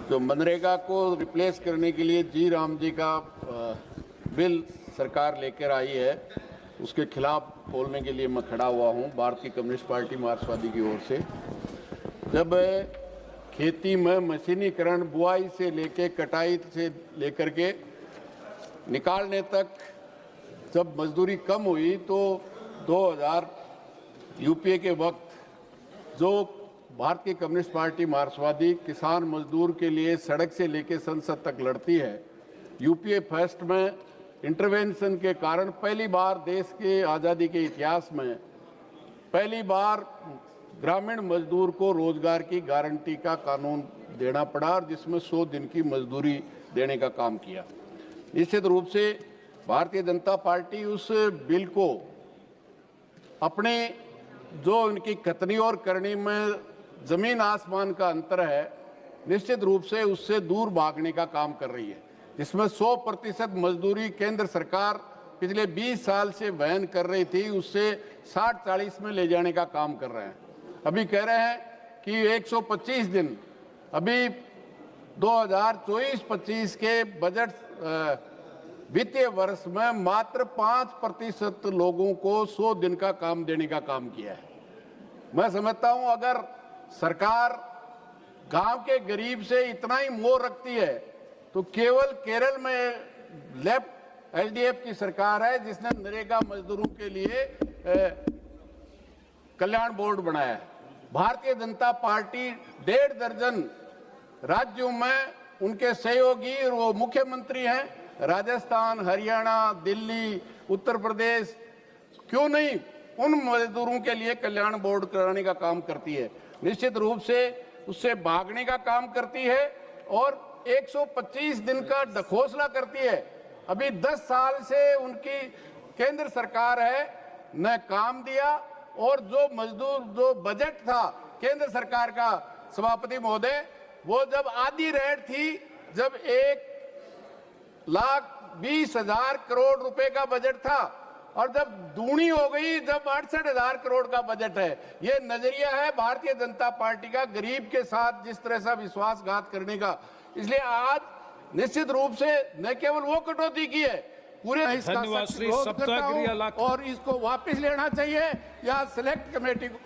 जो मनरेगा को रिप्लेस करने के लिए जी राम जी का बिल सरकार लेकर आई है, उसके खिलाफ बोलने के लिए मैं खड़ा हुआ हूं भारतीय कम्युनिस्ट पार्टी मार्क्सवादी की ओर से। जब खेती में मशीनीकरण, बुआई से लेके कटाई से लेकर के निकालने तक जब मजदूरी कम हुई तो 2000 यूपीए के वक्त जो भारतीय कम्युनिस्ट पार्टी मार्क्सवादी किसान मजदूर के लिए सड़क से लेकर संसद तक लड़ती है, यूपीए फर्स्ट में इंटरवेंशन के कारण पहली बार देश के आज़ादी के इतिहास में पहली बार ग्रामीण मजदूर को रोजगार की गारंटी का कानून देना पड़ा और जिसमें 100 दिन की मजदूरी देने का काम किया। निश्चित रूप से भारतीय जनता पार्टी उस बिल को अपने जो उनकी कथनी और करनी में जमीन आसमान का अंतर है, निश्चित रूप से उससे दूर भागने का काम कर रही है, जिसमें 100% मजदूरी केंद्र सरकार पिछले 20 साल से वहन कर रही थी, उससे 60-40 में ले जाने का काम कर रहे हैं। अभी कह रहे हैं कि 125 दिन, अभी 2024-25 के बजट वित्तीय वर्ष में मात्र 5% लोगों को 100 दिन का काम देने का काम किया है। मैं समझता हूं अगर सरकार गांव के गरीब से इतना ही मोह रखती है तो केवल केरल में लेफ्ट एलडीएफ की सरकार है जिसने नरेगा मजदूरों के लिए कल्याण बोर्ड बनाया है। भारतीय जनता पार्टी 1.5 दर्जन राज्यों में उनके सहयोगी और वो मुख्यमंत्री हैं, राजस्थान, हरियाणा, दिल्ली, उत्तर प्रदेश, क्यों नहीं उन मजदूरों के लिए कल्याण बोर्ड कराने का काम करती है। निश्चित रूप से उससे भागने का काम करती है और 125 दिन का ढकोसला करती है। अभी 10 साल से उनकी केंद्र सरकार है, न काम दिया और जो मजदूर जो बजट था केंद्र सरकार का, सभापति महोदय, वो जब आधी रेट थी, जब 1,20,000 करोड़ रुपए का बजट था और जब दूनी हो गई, जब 68,000 करोड़ का बजट है। ये नजरिया है भारतीय जनता पार्टी का गरीब के साथ जिस तरह से विश्वासघात करने का। इसलिए आज निश्चित रूप से न केवल वो कटौती की है, पूरे धन्यवाद श्री सप्तागिरी और इसको वापस लेना चाहिए या सिलेक्ट कमेटी को